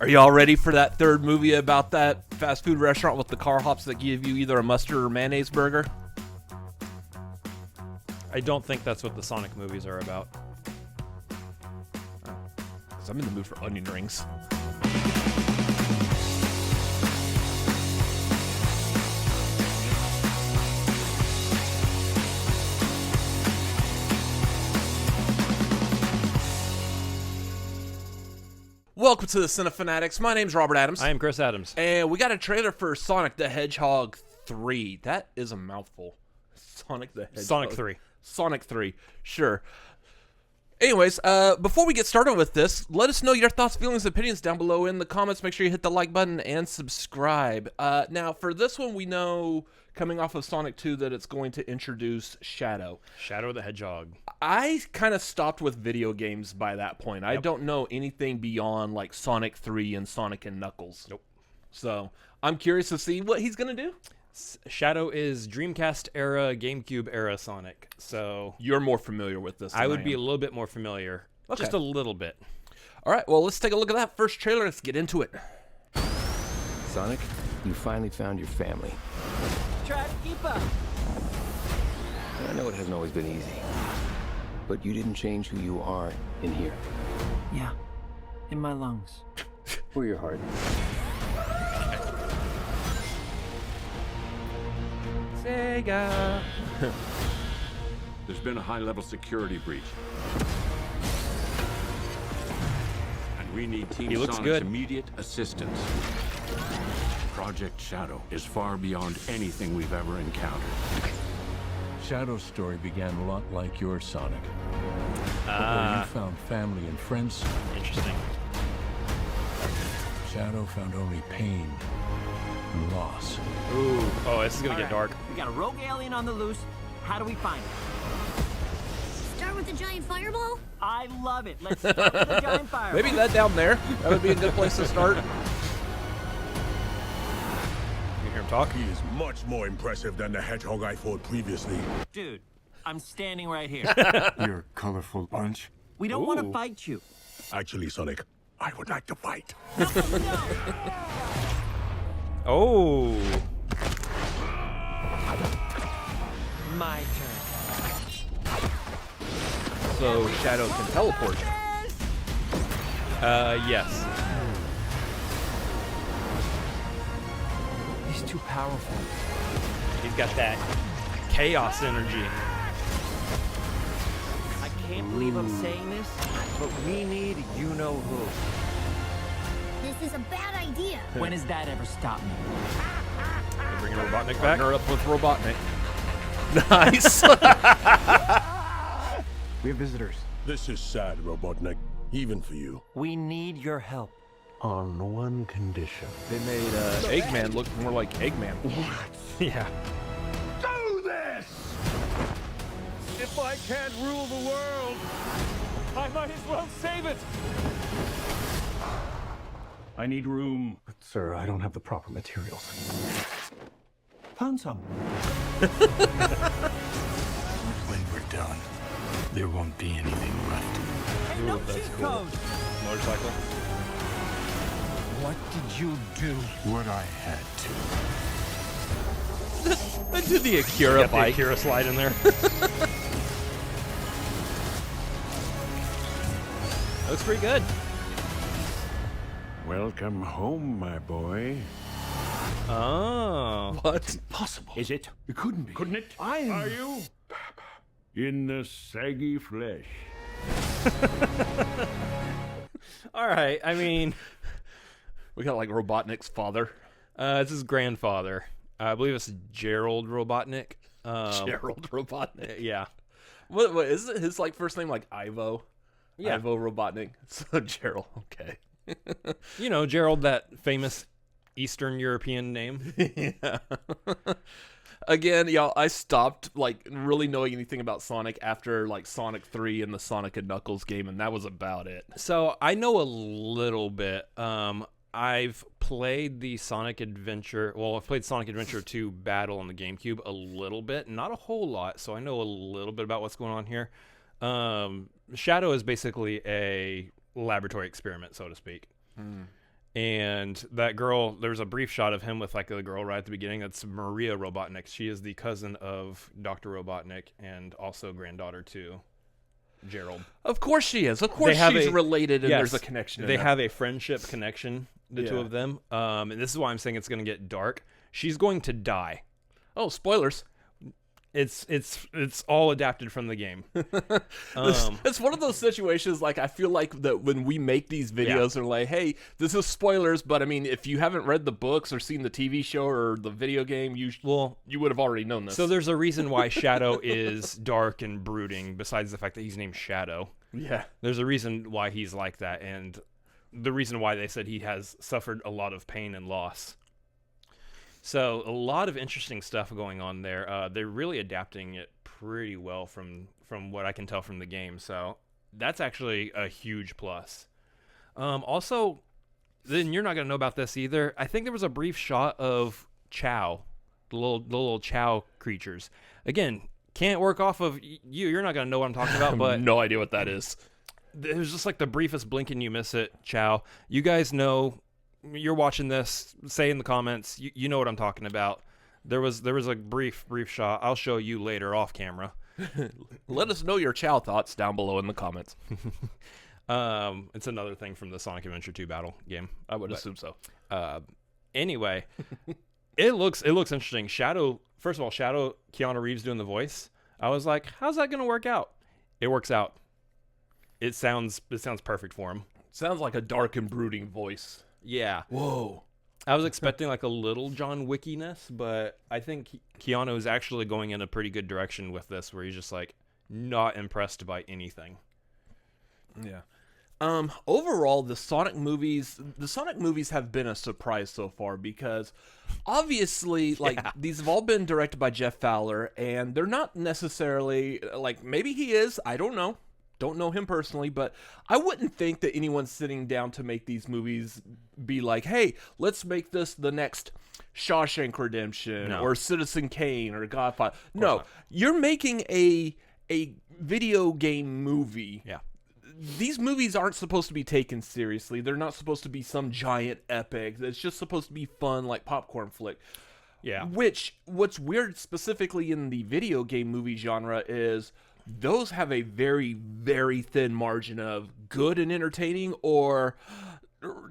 Are y'all ready for that third movie about that fast food restaurant with the car hops that give you either a mustard or mayonnaise burger? I don't think that's what the Sonic movies are about. Because I'm in the mood for onion rings. Welcome to the Cinefanatics. My name's Robert Adams. I am Chris Adams. And we got a trailer for Sonic the Hedgehog 3. That is a mouthful. Sonic the Hedgehog. Sonic 3. Sonic 3. Sure. Anyways, before we get started with this, let us know your thoughts, feelings, and opinions down below in the comments. Make sure you hit the like button and subscribe. Now, for this one, we know, coming off of Sonic 2, that it's going to introduce Shadow. Shadow the Hedgehog. I kind of stopped with video games by that point. Yep. I don't know anything beyond, like, Sonic 3 and Sonic and Knuckles. Nope. So, I'm curious to see what he's going to do. Shadow is Dreamcast era, GameCube era Sonic. So you're more familiar with this than I would be a little bit more familiar. Okay. Just a little bit. All right, well, let's take a look at that first trailer. Let's get into it. Sonic, you finally found your family. Try to keep up. I know it hasn't always been easy, but you didn't change who you are in here. Yeah, in my lungs. Or your heart. Sega. There's been a high-level security breach. And we need Team Sonic's immediate assistance. Project Shadow is far beyond anything we've ever encountered. Shadow's story began a lot like your Sonic. Where you found family and friends. Interesting. Shadow found only pain and loss. Ooh. Oh, this is gonna get dark. We got a rogue alien on the loose. How do we find it? Start with the giant fireball? I love it. Let's start with the giant fireball. Maybe that down there. That would be a good place to start. You hear him talk? He is much more impressive than the hedgehog I fought previously. Dude, I'm standing right here. You're a colorful bunch. We don't want to fight you. Actually, Sonic, I would like to fight. No. Oh. My turn. So Shadow can teleport. Yes. He's too powerful. He's got that chaos energy. I can't believe I'm saying this, but we need you-know-who. This is a bad idea. When has that ever stopped me? Bringing Robotnik back. Partner up with Robotnik. Nice. We have visitors. This is sad, Robotnik. Even for you. We need your help. On one condition. They made Eggman look more like Eggman. Yeah. Do this! If I can't rule the world, I might as well save it! I need room. But, sir, I don't have the proper materials. Found some. When we're done, there won't be anything left. Hey, no cheat code. Motorcycle. What did you do? What I had to. I did the Akira Got bike. the Akira slide in there. Looks pretty good. Welcome home, my boy. Oh. What? Possible. Is it? It couldn't be. Couldn't it? Are you? In the saggy flesh. All right. I mean, We got like Robotnik's father. it's his grandfather. I believe it's Gerald Robotnik. Gerald Robotnik. Yeah. What is it? His like first name like Ivo? Yeah. Ivo Robotnik. So Gerald. Okay. You know, Gerald, that famous Eastern European name. Yeah. Again, y'all, I stopped like really knowing anything about Sonic after like Sonic 3 and the Sonic and Knuckles game, and that was about it. So I know a little bit. I've played the Sonic Adventure. Well, I've played Sonic Adventure 2 Battle on the GameCube a little bit, not a whole lot. So I know a little bit about what's going on here. Shadow is basically a laboratory experiment, so to speak. And that girl, there's a brief shot of him with like a girl right at the beginning. That's Maria Robotnik. She is the cousin of Dr. Robotnik and also granddaughter to Gerald. Of course she is. Of course she's related and there's a connection. They have a friendship connection, the two of them. And this is why I'm saying it's going to get dark. She's going to die. Oh, spoilers. It's all adapted from the game. It's one of those situations, like, I feel like that when we make these videos, they're like, hey, this is spoilers, but I mean, if you haven't read the books or seen the TV show or the video game, you would have already known this. So there's a reason why Shadow is dark and brooding, besides the fact that he's named Shadow. Yeah. There's a reason why he's like that, and the reason why they said he has suffered a lot of pain and loss. So a lot of interesting stuff going on there. They're really adapting it pretty well from what I can tell from the game. So that's actually a huge plus. Also, then you're not going to know about this either. I think there was a brief shot of Chow, the little Chow creatures. Again, can't work off of you. You're not going to know what I'm talking about. But no idea what that is. It was just like the briefest blink and you miss it, Chow. You guys know. You're watching this, say in the comments, you know what I'm talking about. There was a brief shot. I'll show you later off camera. Let us know your Chow thoughts down below in the comments. It's another thing from the Sonic Adventure 2 battle game. I would assume so. Anyway, it looks interesting. Shadow, first of all, Keanu Reeves doing the voice. I was like, how's that going to work out? It works out. It sounds perfect for him. Sounds like a dark and brooding voice. Yeah. Whoa. I was expecting like a little John Wickiness, but I think Keanu is actually going in a pretty good direction with this, where he's just like not impressed by anything. Yeah. Overall, the Sonic movies have been a surprise so far, because obviously, like, these have all been directed by Jeff Fowler, and they're not necessarily, like, maybe he is, I don't know. Don't know him personally, but I wouldn't think that anyone's sitting down to make these movies be like, hey, let's make this the next Shawshank Redemption or Citizen Kane or Godfather. No, you're making a video game movie. Yeah. These movies aren't supposed to be taken seriously. They're not supposed to be some giant epic. It's just supposed to be fun, like popcorn flick. Yeah. What's weird specifically in the video game movie genre is those have a very, very thin margin of good and entertaining or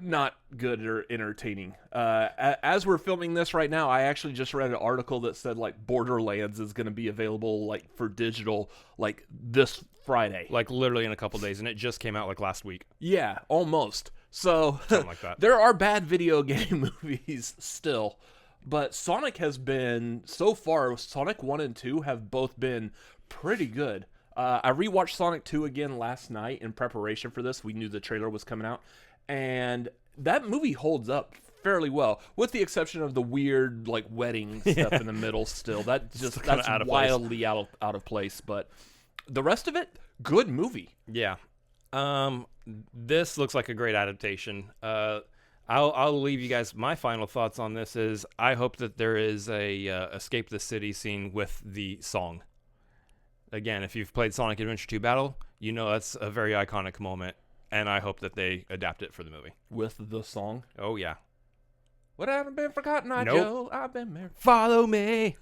not good or entertaining. As we're filming this right now, I actually just read an article that said, like, Borderlands is going to be available, like, for digital, like, this Friday. Like, literally in a couple days, and it just came out, like, last week. Yeah, almost. So, something like that. There are bad video game movies still, but Sonic has been, so far, Sonic 1 and 2 have both been pretty good. I rewatched Sonic 2 again last night in preparation for this. We knew the trailer was coming out, and that movie holds up fairly well, with the exception of the weird, like, wedding stuff in the middle still. That's wildly out of place, but the rest of it, good movie. Yeah. This looks like a great adaptation. I'll leave you guys. My final thoughts on this is I hope that there is a escape the city scene with the song. Again, if you've played Sonic Adventure 2 Battle, you know that's a very iconic moment, and I hope that they adapt it for the movie. With the song? Oh, yeah. What haven't been forgotten, Joe? I've been married. Follow me.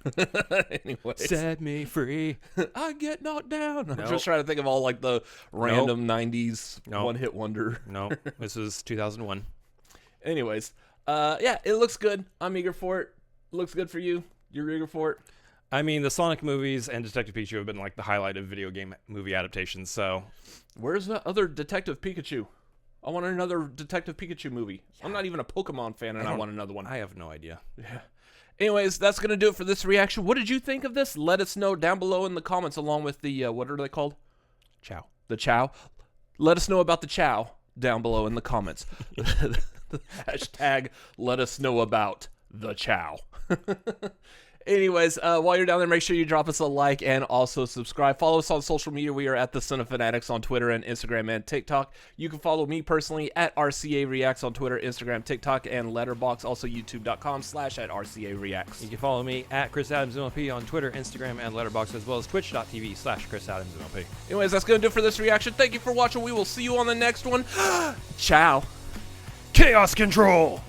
Anyways. Set me free. I get knocked down. I'm just trying to think of all, like, the random 90s one-hit wonder. No, this is 2001. Anyways, yeah, it looks good. I'm eager for it. Looks good for you. You're eager for it. I mean, the Sonic movies and Detective Pikachu have been like the highlight of video game movie adaptations, so... Where's the other Detective Pikachu? I want another Detective Pikachu movie. Yeah. I'm not even a Pokemon fan, and I want another one. I have no idea. Yeah. Anyways, that's going to do it for this reaction. What did you think of this? Let us know down below in the comments, along with the, what are they called? Chow. The Chow. Let us know about the Chow down below in the comments. Hashtag let us know about the Chow. Anyways, while you're down there, make sure you drop us a like and also subscribe. Follow us on social media. We are at the Cinefanatics on Twitter and Instagram and TikTok. You can follow me personally at RCA Reacts on Twitter, Instagram, TikTok, and Letterboxd. Also, youtube.com/@RCA Reacts. You can follow me at Chris Adams MLP on Twitter, Instagram, and Letterboxd, as well as twitch.tv/Chris Adams MLP. Anyways, that's going to do it for this reaction. Thank you for watching. We will see you on the next one. Ciao. Chaos Control!